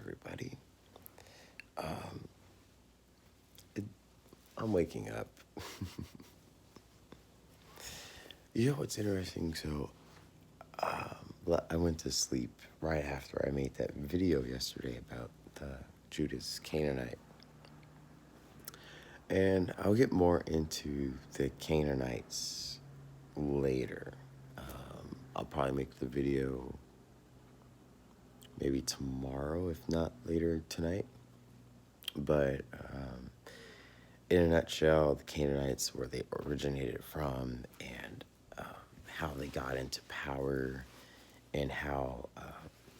everybody. Um, I'm waking up. You know what's interesting? So, I went to sleep right after I made that video yesterday about the Judas Canaanite. And I'll get more into the Canaanites later. I'll probably make the video maybe tomorrow, if not later tonight. But in a nutshell, the Canaanites, where they originated from, and how they got into power, and how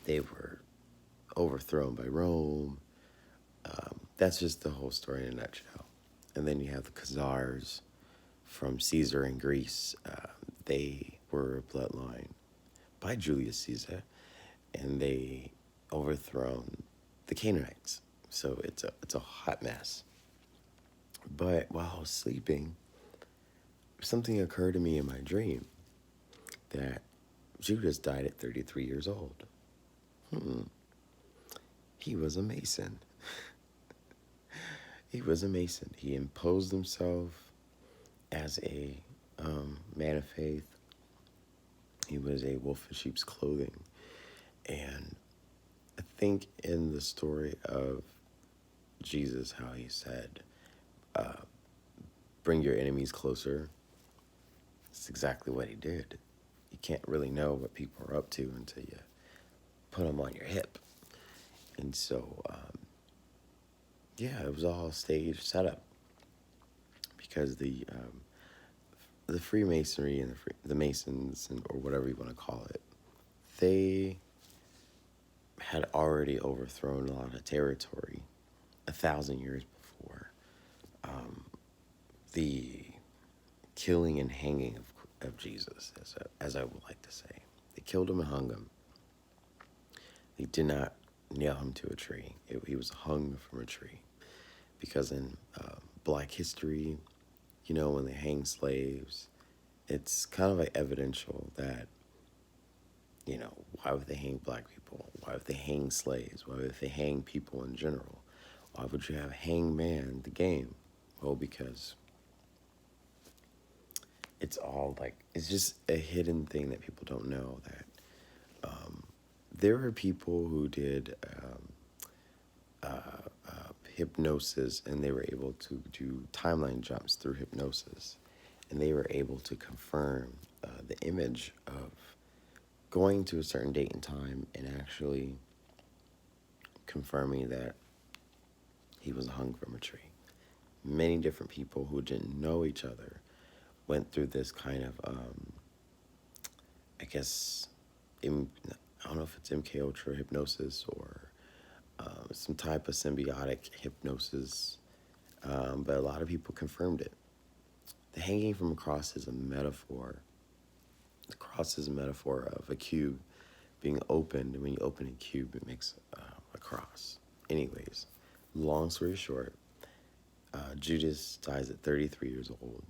they were overthrown by Rome. That's just the whole story in a nutshell. And then you have the Khazars from Caesar in Greece. They were a bloodline by Julius Caesar, and they overthrown the Canaanites. So it's a hot mess. But while I was sleeping, something occurred to me in my dream that Judas died at 33 years old. He was a Mason. He was a Mason. He imposed himself as a man of faith. He was a wolf in sheep's clothing. And I think in the story of Jesus, how he said, bring your enemies closer, it's exactly what he did. You can't really know what people are up to until you put them on your hip. And so, it was all stage setup, because the Freemasonry and the Masons, or whatever you want to call it, they had already overthrown a lot of territory 1,000 years before the killing and hanging of Jesus, as I would like to say. They killed him and hung him. They did not nail him to a tree. He was hung from a tree. Because in Black history, when they hang slaves, it's kind of like evidential that, why would they hang Black people? Why would they hang slaves? Why would they hang people in general? Why would you have hangman, the game? Well, because it's all it's just a hidden thing that people don't know, that there were people who did hypnosis, and they were able to do timeline jumps through hypnosis, and they were able to confirm the image of going to a certain date and time and actually confirming that he was hung from a tree. Many different people who didn't know each other went through this kind of, I don't know if it's MK Ultra hypnosis or some type of symbiotic hypnosis, but a lot of people confirmed it. The hanging from a cross is a metaphor. The cross is a metaphor of a cube being opened, and when you open a cube, it makes a cross. Anyways, long story short, Judas dies at 33 years old,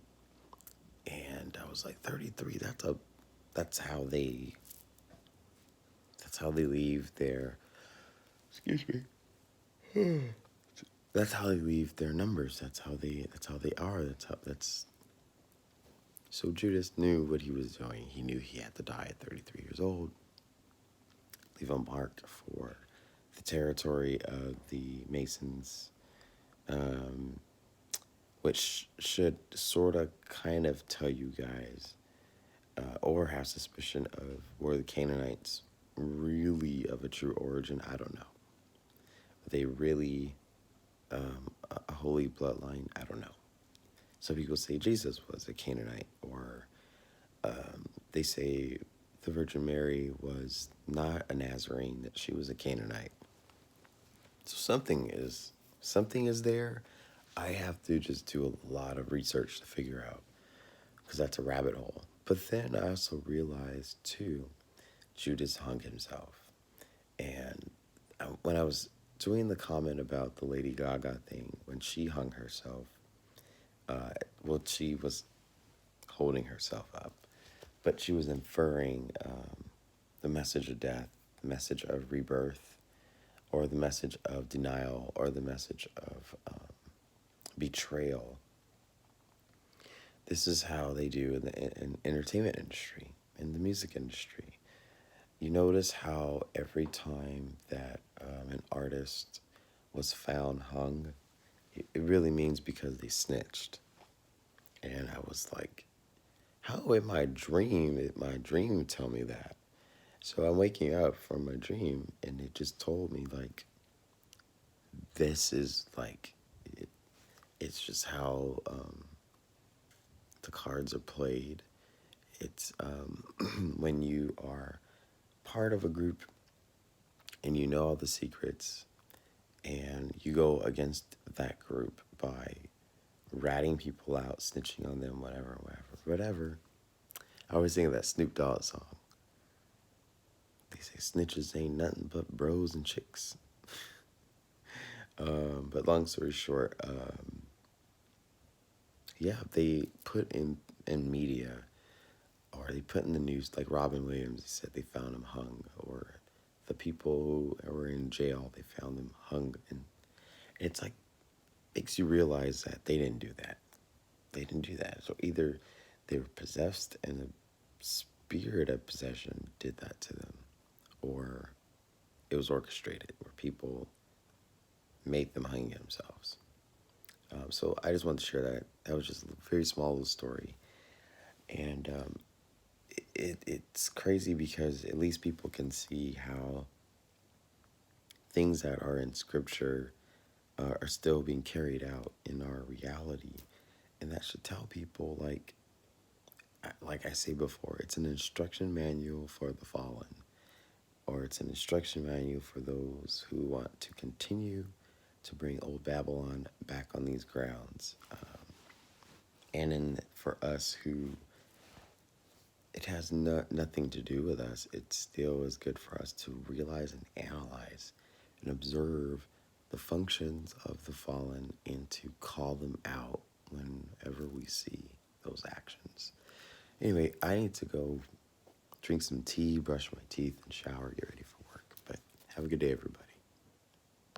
and I was like, 33. That's how they leave their. Excuse me. That's how they leave their numbers. That's how they are. So Judas knew what he was doing. He knew he had to die at 33 years old. Leave a mark for the territory of the Masons, which should sort of kind of tell you guys, or have suspicion of where the Canaanites really of a true origin. I don't know. Are they really a holy bloodline? I don't know. Some people say Jesus was a Canaanite, or they say the Virgin Mary was not a Nazarene, that she was a Canaanite. So something is there. I have to just do a lot of research to figure out, because that's a rabbit hole. But then I also realized, too, Judas hung himself. And when I was doing the comment about the Lady Gaga thing, when she hung herself, she was holding herself up, but she was inferring the message of death, the message of rebirth, or the message of denial, or the message of betrayal. This is how they do in the entertainment industry, in the music industry. You notice how every time that an artist was found hung, it really means because they snitched. And I was like, how in my dream did my dream tell me that? So I'm waking up from my dream, and it just told me, like, this is like, it's just how the cards are played. It's when you are part of a group and you know all the secrets, and you go against that group by ratting people out, snitching on them, whatever. I always think of that Snoop Dogg song. They say snitches ain't nothing but bros and chicks. But long story short, yeah, they put in media, or they put in the news, like Robin Williams, he said they found him hung, or the people who were in jail, they found them hung. And it's like, makes you realize that they didn't do that. They didn't do that. So either they were possessed and the spirit of possession did that to them, or it was orchestrated where people made them hang themselves. So I just wanted to share that. That was just a very small little story. And it's crazy because at least people can see how things that are in scripture are still being carried out in our reality. And that should tell people, like I say before, it's an instruction manual for the fallen, or it's an instruction manual for those who want to continue to bring old Babylon back on these grounds. And for us who, it has nothing to do with us, it still is good for us to realize and analyze and observe the functions of the fallen, and to call them out whenever we see those actions. Anyway, I need to go drink some tea, brush my teeth, and shower, get ready for work. But have a good day, everybody.